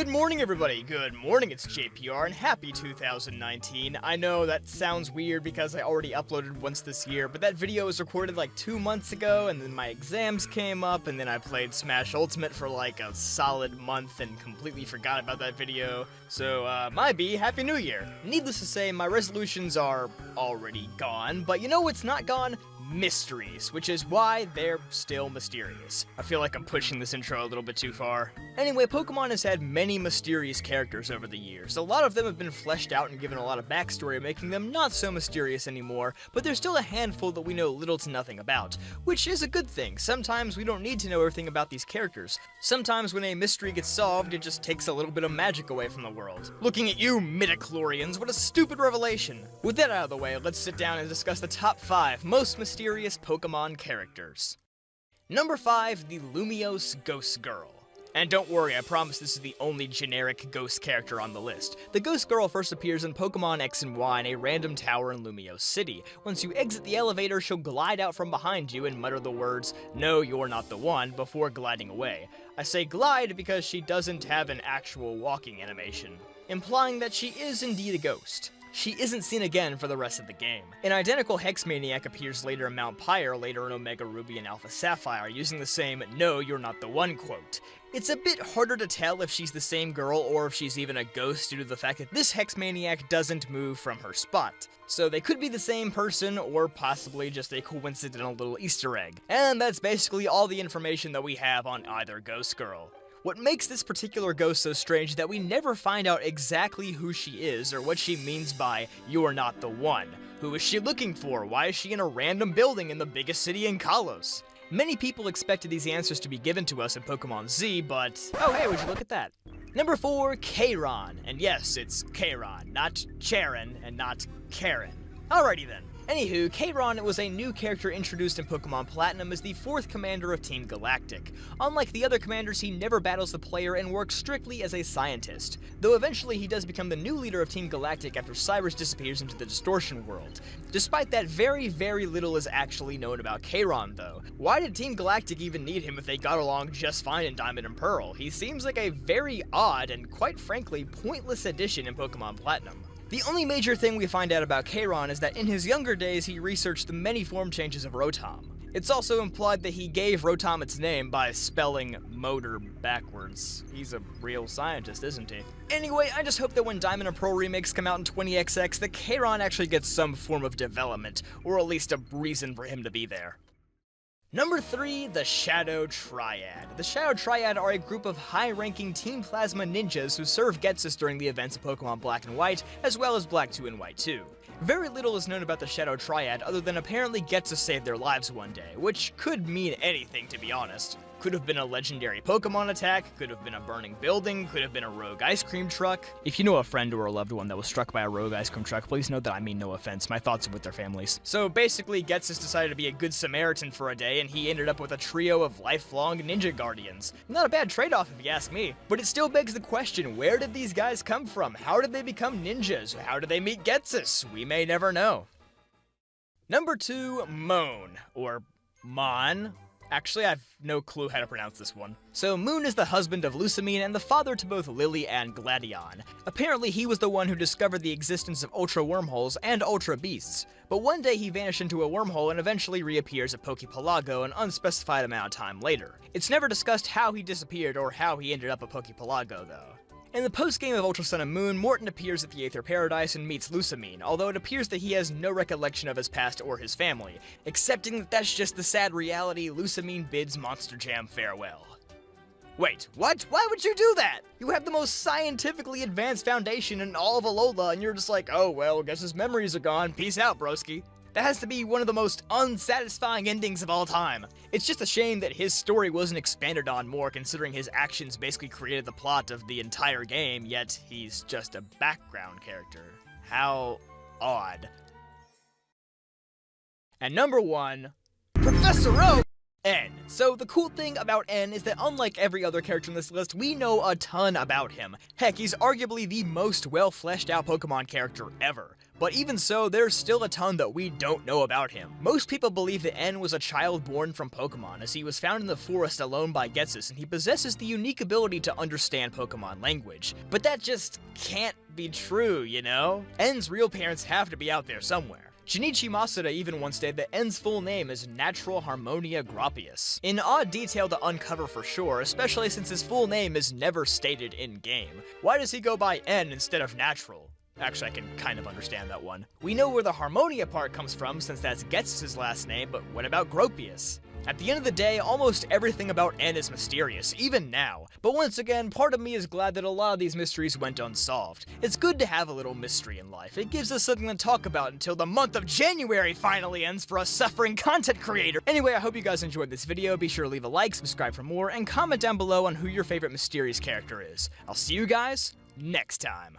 Good morning, everybody. Good morning, it's JPR, and happy 2019. I know that sounds weird because I already uploaded once this year, but that video was recorded like 2 months ago, and then my exams came up, and then I played Smash Ultimate for like a solid month and completely forgot about that video. So, my B, Happy New Year. Needless to say, my resolutions are already gone, but you know what's not gone? Mysteries, which is why they're still mysterious. I feel like I'm pushing this intro a little bit too far. Anyway, Pokemon has had many mysterious characters over the years. A lot of them have been fleshed out and given a lot of backstory, making them not so mysterious anymore, but there's still a handful that we know little to nothing about, which is a good thing. Sometimes we don't need to know everything about these characters. Sometimes when a mystery gets solved, it just takes a little bit of magic away from the world. Looking at you, midichlorians, what a stupid revelation! With that out of the way, let's sit down and discuss the top 5 most mysterious Pokemon characters. Number 5, the Lumiose Ghost Girl. And don't worry, I promise this is the only generic ghost character on the list. The Ghost Girl first appears in Pokemon X and Y in a random tower in Lumiose City. Once you exit the elevator, she'll glide out from behind you and mutter the words, "No, you're not the one," before gliding away. I say glide because she doesn't have an actual walking animation, implying that she is indeed a ghost. She isn't seen again for the rest of the game. An identical Hex Maniac appears later in Mount Pyre, later in Omega Ruby and Alpha Sapphire, using the same "No, you're not the one" quote. It's a bit harder to tell if she's the same girl or if she's even a ghost due to the fact that this Hex Maniac doesn't move from her spot. So they could be the same person or possibly just a coincidental little Easter egg. And that's basically all the information that we have on either Ghost Girl. What makes this particular ghost so strange is that we never find out exactly who she is or what she means by "you're not the one." Who is she looking for? Why is she in a random building in the biggest city in Kalos? Many people expected these answers to be given to us in Pokemon Z, but oh hey, would you look at that? Number 4, Kairon. And yes, it's Kairon, not Charon and not Karen. Alrighty then. Anywho, Kairon was a new character introduced in Pokemon Platinum as the 4th commander of Team Galactic. Unlike the other commanders, he never battles the player and works strictly as a scientist, though eventually he does become the new leader of Team Galactic after Cyrus disappears into the Distortion World. Despite that, very little is actually known about Kairon though. Why did Team Galactic even need him if they got along just fine in Diamond and Pearl? He seems like a very odd and quite frankly pointless addition in Pokemon Platinum. The only major thing we find out about Kairon is that in his younger days he researched the many form changes of Rotom. It's also implied that he gave Rotom its name by spelling motor backwards. He's a real scientist, isn't he? Anyway, I just hope that when Diamond and Pearl remakes come out in 20XX, that Kairon actually gets some form of development, or at least a reason for him to be there. Number 3, the Shadow Triad. The Shadow Triad are a group of high-ranking Team Plasma ninjas who serve Ghetsis during the events of Pokemon Black and White, as well as Black 2 and White 2. Very little is known about the Shadow Triad other than apparently Ghetsis saved their lives one day, which could mean anything to be honest. Could have been a legendary Pokemon attack, could have been a burning building, could have been a rogue ice cream truck. If you know a friend or a loved one that was struck by a rogue ice cream truck, please note that I mean no offense. My thoughts are with their families. So basically, Ghetsis decided to be a good Samaritan for a day, and he ended up with a trio of lifelong ninja guardians. Not a bad trade-off if you ask me. But it still begs the question, where did these guys come from? How did they become ninjas? How did they meet Ghetsis? We may never know. Number 2, Moon, or Mon. Actually, I have no clue how to pronounce this one. So, Moon is the husband of Lusamine and the father to both Lily and Gladion. Apparently, he was the one who discovered the existence of Ultra Wormholes and Ultra Beasts. But one day he vanished into a wormhole and eventually reappears at Pokepalago an unspecified amount of time later. It's never discussed how he disappeared or how he ended up at Pokepalago, though. In the post-game of Ultra Sun and Moon, Morton appears at the Aether Paradise and meets Lusamine, although it appears that he has no recollection of his past or his family. Accepting that that's just the sad reality, Lusamine bids Monster Jam farewell. Wait, what? Why would you do that? You have the most scientifically advanced foundation in all of Alola, and you're just like, oh well, guess his memories are gone, peace out, broski. That has to be one of the most unsatisfying endings of all time. It's just a shame that his story wasn't expanded on more, considering his actions basically created the plot of the entire game, yet he's just a background character. How odd. And number 1, Professor Oak! N. So the cool thing about N is that unlike every other character in this list, we know a ton about him. Heck, he's arguably the most well fleshed out Pokemon character ever. But even so, there's still a ton that we don't know about him. Most people believe that N was a child born from Pokemon, as he was found in the forest alone by Getsus, and he possesses the unique ability to understand Pokemon language. But that just can't be true, you know? N's real parents have to be out there somewhere. Junichi Masuda even once stated that N's full name is Natural Harmonia Grappius. An odd detail to uncover for sure, especially since his full name is never stated in-game. Why does he go by N instead of Natural? Actually, I can kind of understand that one. We know where the Harmonia part comes from since that's Getsus' last name, but what about Gropius? At the end of the day, almost everything about N is mysterious, even now. But once again, part of me is glad that a lot of these mysteries went unsolved. It's good to have a little mystery in life. It gives us something to talk about until the month of January finally ends for a suffering content creator. Anyway, I hope you guys enjoyed this video. Be sure to leave a like, subscribe for more, and comment down below on who your favorite mysterious character is. I'll see you guys next time.